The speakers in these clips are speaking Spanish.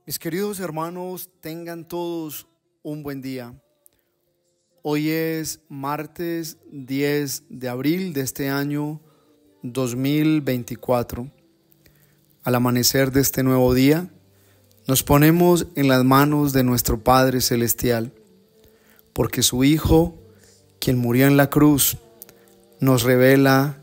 Mis queridos hermanos, tengan todos un buen día. Hoy es martes 10 de abril de este año 2024. Al amanecer de este nuevo día, nos ponemos en las manos de nuestro Padre Celestial, porque su Hijo, quien murió en la cruz, nos revela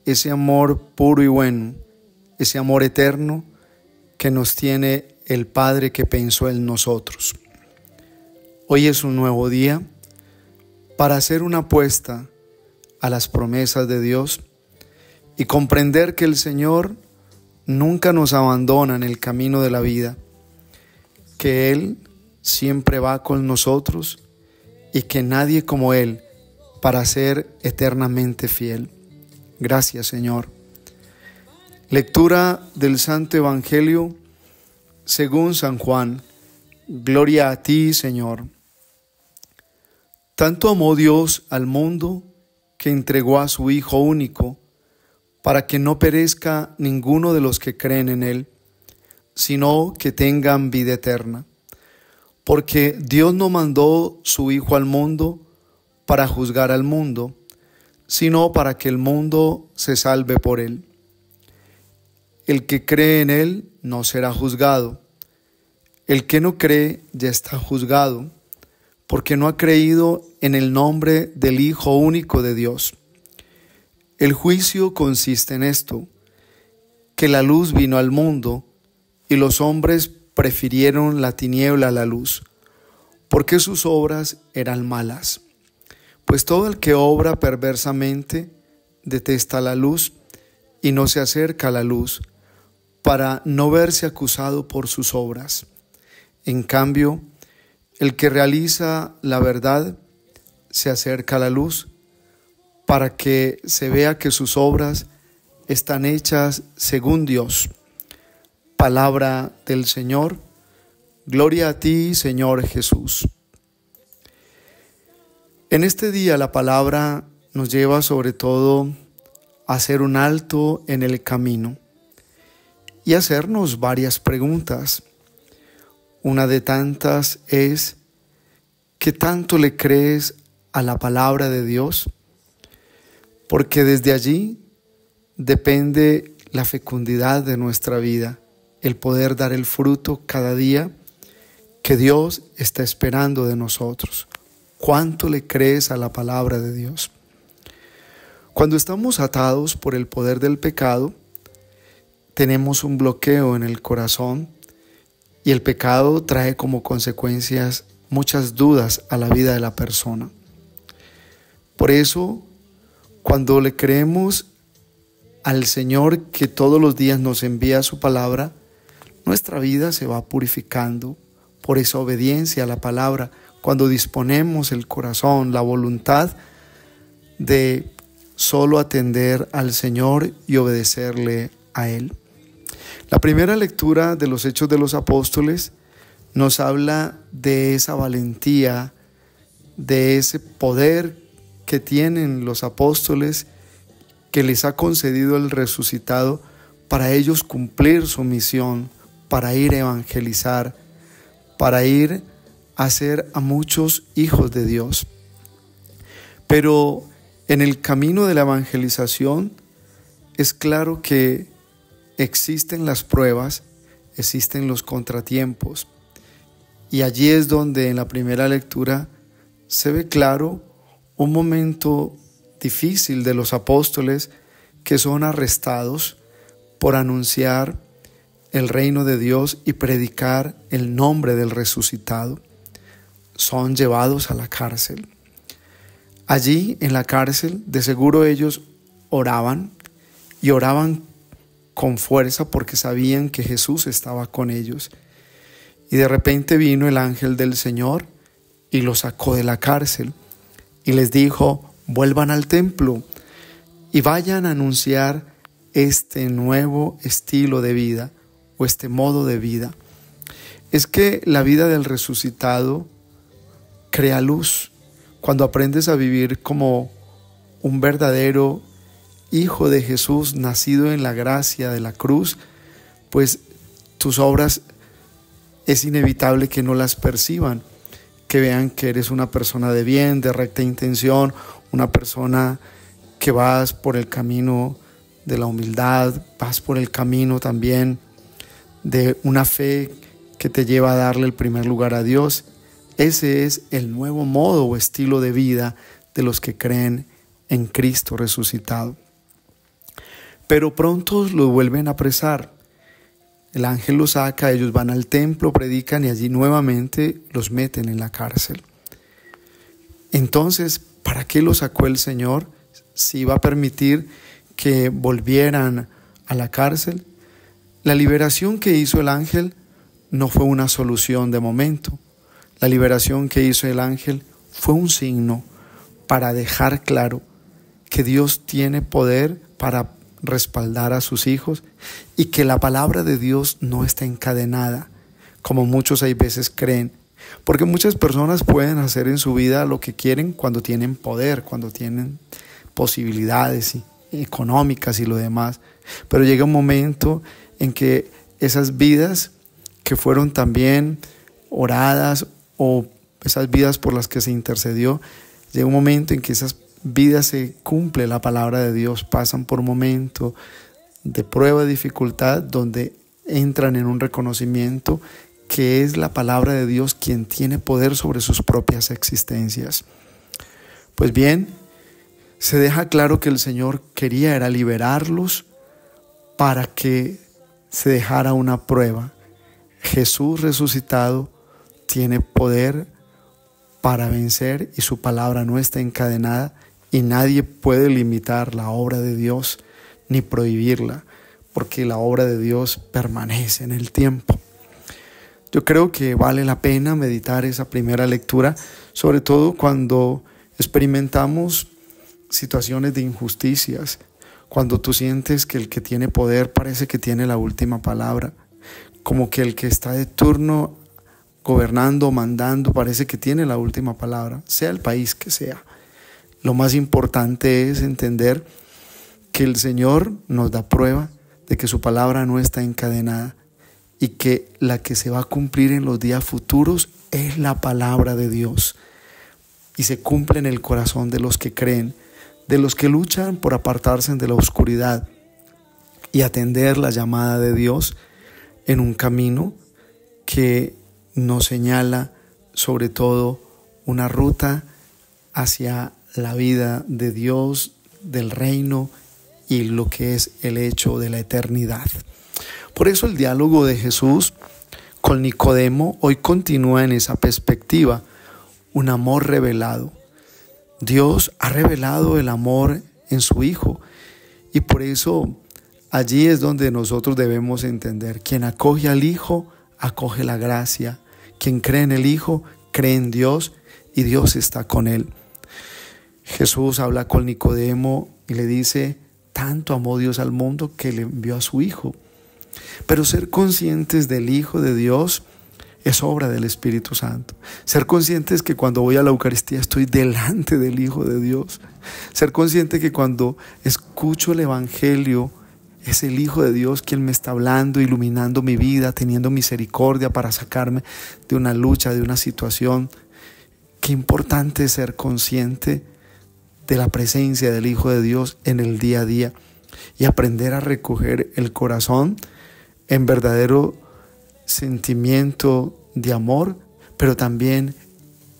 ese amor puro y bueno, ese amor eterno que nos tiene el Padre que pensó en nosotros. Hoy es un nuevo día para hacer una apuesta a las promesas de Dios y comprender que el Señor nunca nos abandona en el camino de la vida, que Él siempre va con nosotros y que nadie como Él para ser eternamente fiel. Gracias, Señor. Lectura del Santo Evangelio según San Juan. Gloria a ti, Señor. Tanto amó Dios al mundo que entregó a su Hijo único, para que no perezca ninguno de los que creen en Él, sino que tengan vida eterna. Porque Dios no mandó su Hijo al mundo para juzgar al mundo, sino para que el mundo se salve por Él. El que cree en Él no será juzgado. El que no cree ya está juzgado, porque no ha creído en el nombre del Hijo único de Dios. El juicio consiste en esto, que la luz vino al mundo, y los hombres prefirieron la tiniebla a la luz, porque sus obras eran malas. Pues todo el que obra perversamente detesta la luz, y no se acerca a la luz, para no verse acusado por sus obras. En cambio, el que realiza la verdad se acerca a la luz, para que se vea que sus obras están hechas según Dios. Palabra del Señor. Gloria a ti, Señor Jesús. En este día la palabra nos lleva sobre todo a hacer un alto en el camino y hacernos varias preguntas. Una de tantas es: ¿qué tanto le crees a la palabra de Dios? Porque desde allí depende la fecundidad de nuestra vida, el poder dar el fruto cada día que Dios está esperando de nosotros. ¿Cuánto le crees a la palabra de Dios? Cuando estamos atados por el poder del pecado, tenemos un bloqueo en el corazón y el pecado trae como consecuencias muchas dudas a la vida de la persona. Por eso, cuando le creemos al Señor que todos los días nos envía su palabra, nuestra vida se va purificando por esa obediencia a la palabra, cuando disponemos el corazón, la voluntad de solo atender al Señor y obedecerle a Él. La primera lectura de los Hechos de los Apóstoles nos habla de esa valentía, de ese poder que tienen los apóstoles, que les ha concedido el resucitado para ellos cumplir su misión, para ir a evangelizar, para ir a hacer a muchos hijos de Dios. Pero en el camino de la evangelización es claro que existen las pruebas, existen los contratiempos, y allí es donde en la primera lectura se ve claro un momento difícil de los apóstoles que son arrestados por anunciar el reino de Dios y predicar el nombre del resucitado. Son llevados a la cárcel. Allí en la cárcel de seguro ellos oraban y oraban con fuerza porque sabían que Jesús estaba con ellos. Y de repente vino el ángel del Señor y los sacó de la cárcel y les dijo: vuelvan al templo y vayan a anunciar este nuevo estilo de vida o este modo de vida. Es que la vida del resucitado crea luz. Cuando aprendes a vivir como un verdadero Hijo de Jesús, nacido en la gracia de la cruz, pues tus obras es inevitable que no las perciban, que vean que eres una persona de bien, de recta intención, una persona que vas por el camino de la humildad, vas por el camino también de una fe que te lleva a darle el primer lugar a Dios. Ese es el nuevo modo o estilo de vida de los que creen en Cristo resucitado. Pero pronto los vuelven a apresar. El ángel los saca, ellos van al templo, predican y allí nuevamente los meten en la cárcel. Entonces, ¿para qué los sacó el Señor? Si iba a permitir que volvieran a la cárcel. La liberación que hizo el ángel no fue una solución de momento. La liberación que hizo el ángel fue un signo para dejar claro que Dios tiene poder para respaldar a sus hijos y que la palabra de Dios no está encadenada, como muchos hay veces creen. Porque muchas personas pueden hacer en su vida lo que quieren cuando tienen poder, cuando tienen posibilidades económicas y lo demás. Pero llega un momento en que esas vidas que fueron también oradas o esas vidas por las que se intercedió, llega un momento en que esas vidas se cumple la palabra de Dios, pasan por un momento de prueba, de dificultad, donde entran en un reconocimiento que es la palabra de Dios quien tiene poder sobre sus propias existencias. Pues bien, se deja claro que el Señor quería era liberarlos para que se dejara una prueba. Jesús resucitado tiene poder para vencer y su palabra no está encadenada y nadie puede limitar la obra de Dios ni prohibirla, porque la obra de Dios permanece en el tiempo. Yo creo que vale la pena meditar esa primera lectura, sobre todo cuando experimentamos situaciones de injusticias, cuando tú sientes que el que tiene poder parece que tiene la última palabra, como que el que está de turno gobernando, mandando, parece que tiene la última palabra, sea el país que sea. Lo más importante es entender que el Señor nos da prueba de que su palabra no está encadenada y que la que se va a cumplir en los días futuros es la palabra de Dios y se cumple en el corazón de los que creen, de los que luchan por apartarse de la oscuridad y atender la llamada de Dios en un camino que nos señala sobre todo una ruta hacia la vida de Dios, del reino y lo que es el hecho de la eternidad. Por eso el diálogo de Jesús con Nicodemo hoy continúa en esa perspectiva, un amor revelado. Dios ha revelado el amor en su Hijo y por eso allí es donde nosotros debemos entender, quien acoge al Hijo, acoge la gracia, quien cree en el Hijo, cree en Dios y Dios está con él. Jesús habla con Nicodemo y le dice, tanto amó Dios al mundo que le envió a su Hijo. Pero ser conscientes del Hijo de Dios es obra del Espíritu Santo. Ser conscientes que cuando voy a la Eucaristía estoy delante del Hijo de Dios. Ser consciente que cuando escucho el Evangelio es el Hijo de Dios quien me está hablando, iluminando mi vida, teniendo misericordia para sacarme de una lucha, de una situación. Qué importante es ser consciente de la presencia del Hijo de Dios en el día a día y aprender a recoger el corazón en verdadero sentimiento de amor, pero también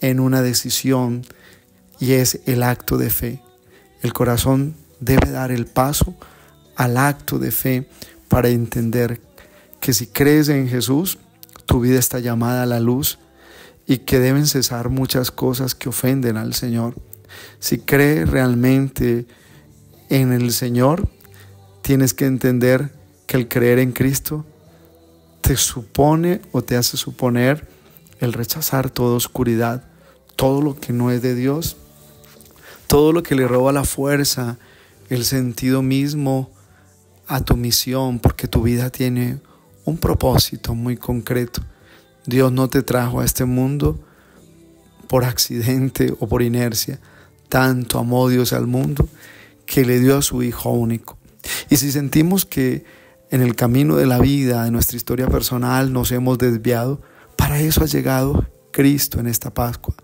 en una decisión y es el acto de fe. El corazón debe dar el paso al acto de fe para entender que si crees en Jesús, tu vida está llamada a la luz y que deben cesar muchas cosas que ofenden al Señor. Si crees realmente en el Señor, tienes que entender que el creer en Cristo te supone o te hace suponer el rechazar toda oscuridad, todo lo que no es de Dios, todo lo que le roba la fuerza, el sentido mismo a tu misión, porque tu vida tiene un propósito muy concreto. Dios no te trajo a este mundo por accidente o por inercia. Tanto amó Dios al mundo que le dio a su Hijo único. Y si sentimos que en el camino de la vida, de nuestra historia personal, nos hemos desviado, Para eso ha llegado Cristo en esta Pascua,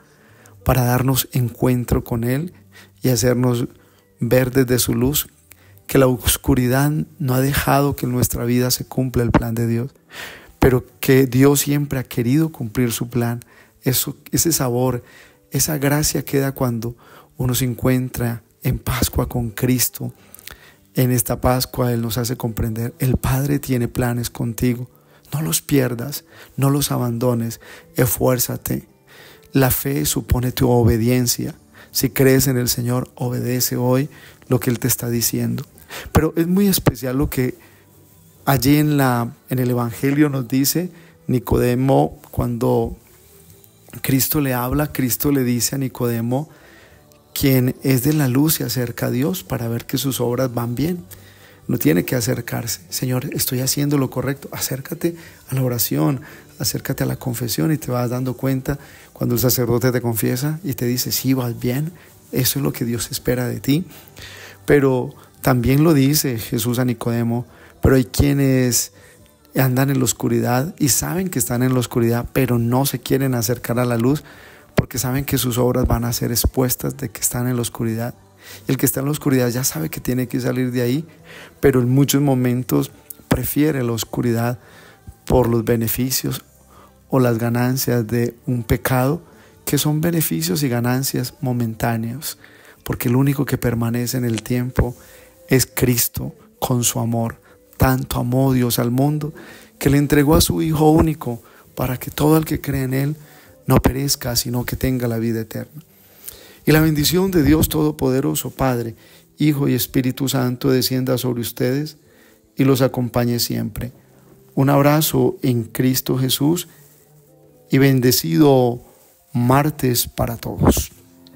para darnos encuentro con Él y hacernos ver desde su luz que la oscuridad no ha dejado que en nuestra vida se cumpla el plan de Dios, pero que Dios siempre ha querido cumplir su plan. Ese sabor, esa gracia queda cuando uno se encuentra en Pascua con Cristo. En esta Pascua Él nos hace comprender, el Padre tiene planes contigo. No los pierdas, no los abandones, esfuérzate. La fe supone tu obediencia. Si crees en el Señor, obedece hoy lo que Él te está diciendo. Pero es muy especial lo que allí en el Evangelio nos dice Nicodemo. Cuando Cristo le habla, Cristo le dice a Nicodemo, quien es de la luz se acerca a Dios para ver que sus obras van bien. No tiene que acercarse. Señor, estoy haciendo lo correcto. Acércate a la oración, acércate a la confesión y te vas dando cuenta cuando el sacerdote te confiesa y te dice, sí, vas bien. Eso es lo que Dios espera de ti. Pero también lo dice Jesús a Nicodemo, pero hay quienes andan en la oscuridad y saben que están en la oscuridad, pero no se quieren acercar a la luz porque saben que sus obras van a ser expuestas de que están en la oscuridad. El que está en la oscuridad ya sabe que tiene que salir de ahí, pero en muchos momentos prefiere la oscuridad por los beneficios o las ganancias de un pecado, que son beneficios y ganancias momentáneos, porque el único que permanece en el tiempo es Cristo con su amor. Tanto amó Dios al mundo que le entregó a su Hijo único para que todo el que cree en Él no perezca, sino que tenga la vida eterna. Y la bendición de Dios Todopoderoso, Padre, Hijo y Espíritu Santo, descienda sobre ustedes y los acompañe siempre. Un abrazo en Cristo Jesús y bendecido martes para todos.